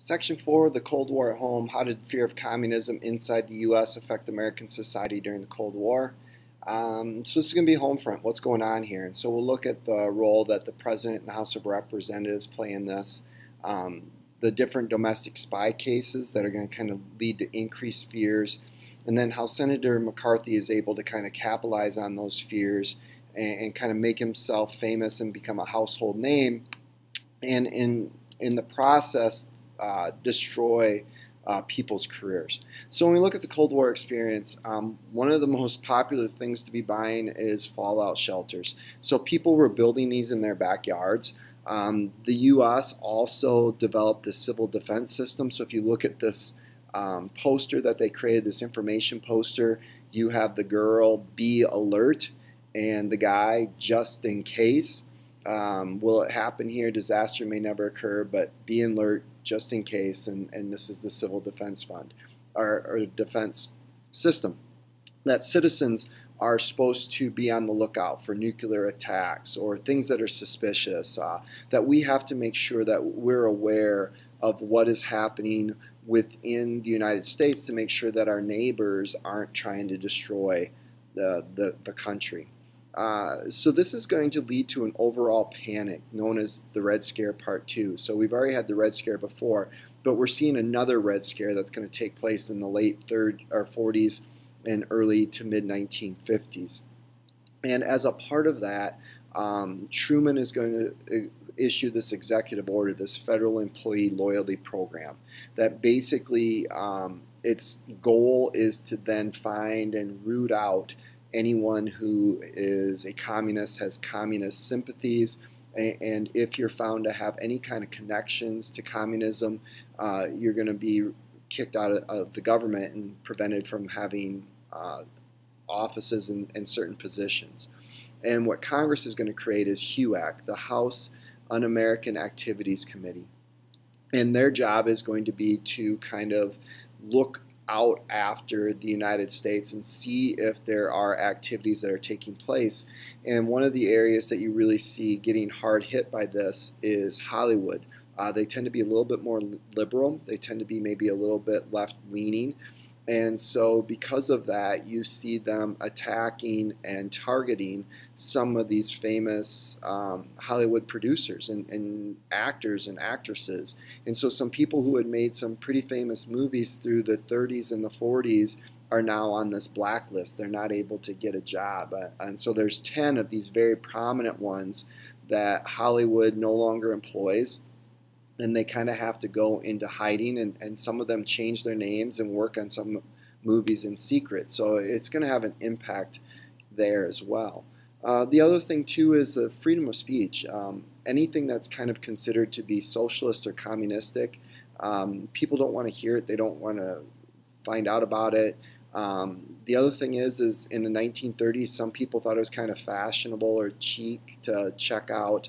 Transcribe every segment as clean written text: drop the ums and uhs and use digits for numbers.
Section 4, the Cold War at Home. How did fear of communism inside the U.S. affect American society during the Cold War? So this is going to be home front. What's going on here? And so we'll look at the role that the President and the House of Representatives play in this, the different domestic spy cases that are going to kind of lead to increased fears, and then how Senator McCarthy is able to kind of capitalize on those fears and kind of make himself famous and become a household name, and in the process destroy people's careers. So when we look at the Cold War experience, one of the most popular things to be buying is fallout shelters. So people were building these in their backyards. The U.S. also developed the civil defense system. So if you look at this poster that they created, this information poster, you have the girl, be alert, and the guy, just in case. Will it happen here? Disaster may never occur, but be alert just in case, and this is the Civil Defense Fund, or defense system, that citizens are supposed to be on the lookout for nuclear attacks or things that are suspicious, that we have to make sure that we're aware of what is happening within the United States to make sure that our neighbors aren't trying to destroy the country. So this is going to lead to an overall panic known as the Red Scare Part 2. So we've already had the Red Scare before, but we're seeing another Red Scare that's going to take place in the late 40s and early to mid 1950s. And as a part of that, Truman is going to issue this executive order, this Federal Employee Loyalty Program, that basically its goal is to then find and root out anyone who is a communist, has communist sympathies, and if you're found to have any kind of connections to communism, you're going to be kicked out of the government and prevented from having offices and certain positions. And what Congress is going to create is HUAC, the House Un-American Activities Committee. And their job is going to be to kind of look out after the United States and see if there are activities that are taking place. And one of the areas that you really see getting hard hit by this is Hollywood. They tend to be a little bit more liberal. They tend to be maybe a little bit left-leaning. And so because of that, you see them attacking and targeting some of these famous Hollywood producers and actors and actresses. And so some people who had made some pretty famous movies through the 30s and the 40s are now on this blacklist. They're not able to get a job. And so there's 10 of these very prominent ones that Hollywood no longer employs. And they kind of have to go into hiding, and some of them change their names and work on some movies in secret. So it's going to have an impact there as well. The other thing too is freedom of speech. Anything that's kind of considered to be socialist or communistic, people don't want to hear it. They don't want to find out about it. The other thing is in the 1930s, some people thought it was kind of fashionable or chic to check out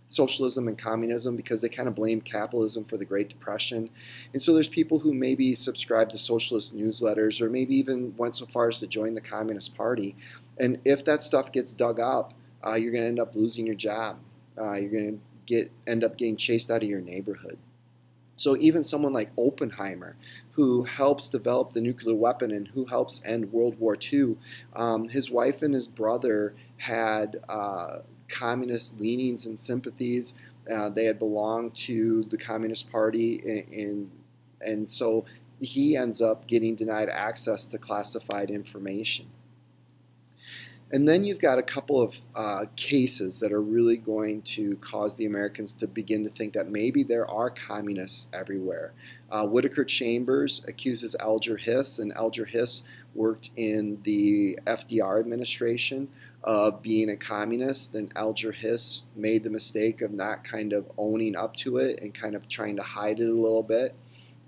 socialism and communism because they kind of blamed capitalism for the Great Depression. And so there's people who maybe subscribe to socialist newsletters or maybe even went so far as to join the Communist Party. And if that stuff gets dug up, you're going to end up losing your job. You're going to end up getting chased out of your neighborhood. So even someone like Oppenheimer, who helps develop the nuclear weapon and who helps end World War II, his wife and his brother had communist leanings and sympathies. They had belonged to the Communist Party, and so he ends up getting denied access to classified information. And then you've got a couple of cases that are really going to cause the Americans to begin to think that maybe there are communists everywhere. Whittaker Chambers accuses Alger Hiss, and Alger Hiss worked in the FDR administration of being a communist, and Alger Hiss made the mistake of not kind of owning up to it and kind of trying to hide it a little bit.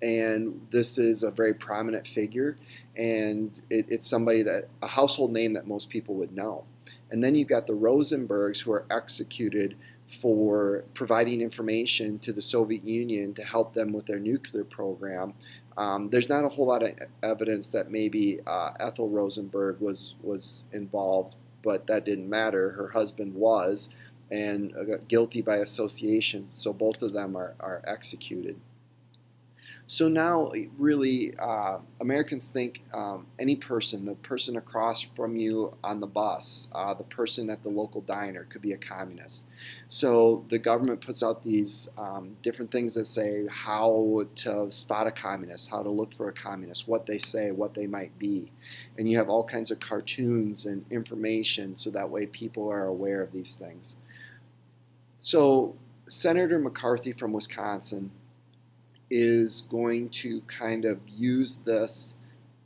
And this is a very prominent figure, and it's somebody a household name that most people would know. And then you've got the Rosenbergs, who are executed for providing information to the Soviet Union to help them with their nuclear program. There's not a whole lot of evidence that maybe Ethel Rosenberg was involved, but that didn't matter. Her husband was, and guilty by association, so both of them are executed. So now, really, Americans think any person, the person across from you on the bus, the person at the local diner could be a communist. So the government puts out these different things that say how to spot a communist, how to look for a communist, what they say, what they might be. And you have all kinds of cartoons and information so that way people are aware of these things. So Senator McCarthy from Wisconsin is going to kind of use this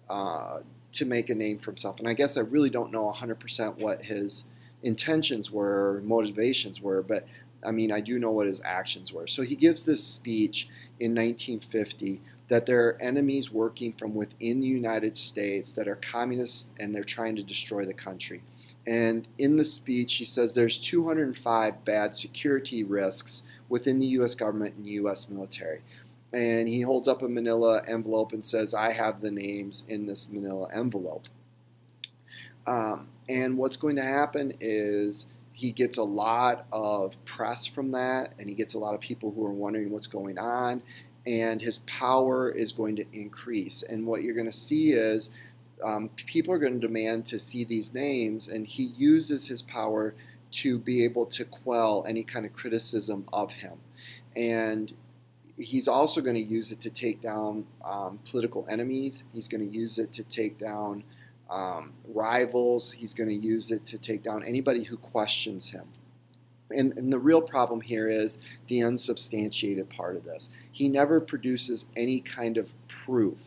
to make a name for himself. And I guess I really don't know 100% what his intentions were, or motivations were, but I mean, I do know what his actions were. So he gives this speech in 1950 that there are enemies working from within the United States that are communists and they're trying to destroy the country. And in the speech, he says there's 205 bad security risks within the U.S. government and U.S. military. And he holds up a manila envelope and says, I have the names in this manila envelope. And what's going to happen is he gets a lot of press from that, and he gets a lot of people who are wondering what's going on, and his power is going to increase. And what you're going to see is people are going to demand to see these names, and he uses his power to be able to quell any kind of criticism of him. And he's also going to use it to take down political enemies. He's going to use it to take down rivals. He's going to use it to take down anybody who questions him. And the real problem here is the unsubstantiated part of this. He never produces any kind of proof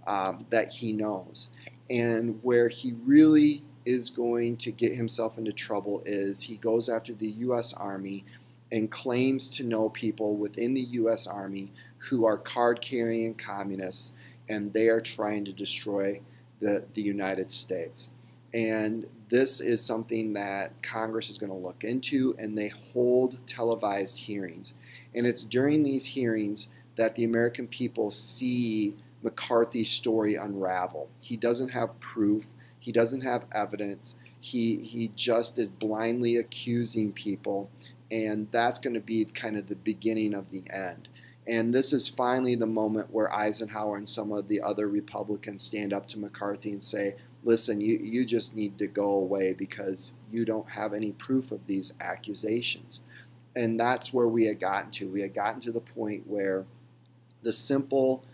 that he knows. And where he really is going to get himself into trouble is he goes after the U.S. Army and claims to know people within the U.S. Army who are card-carrying communists, and they are trying to destroy the United States. And this is something that Congress is going to look into, and they hold televised hearings. And it's during these hearings that the American people see McCarthy's story unravel. He doesn't have proof. He doesn't have evidence. He just is blindly accusing people. And that's going to be kind of the beginning of the end. And this is finally the moment where Eisenhower and some of the other Republicans stand up to McCarthy and say, listen, you just need to go away because you don't have any proof of these accusations. And that's where we had gotten to. We had gotten to the point where the simple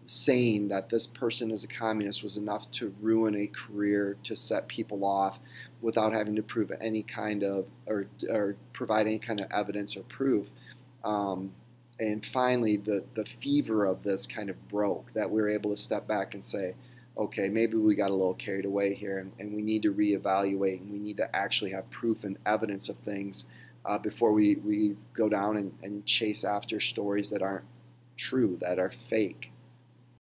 saying that this person is a communist was enough to ruin a career, to set people off without having to prove any kind of, or provide any kind of evidence or proof. And finally, the fever of this kind of broke, that we were able to step back and say, okay, maybe we got a little carried away here, and we need to reevaluate, and we need to actually have proof and evidence of things before we go down and chase after stories that aren't true, that are fake.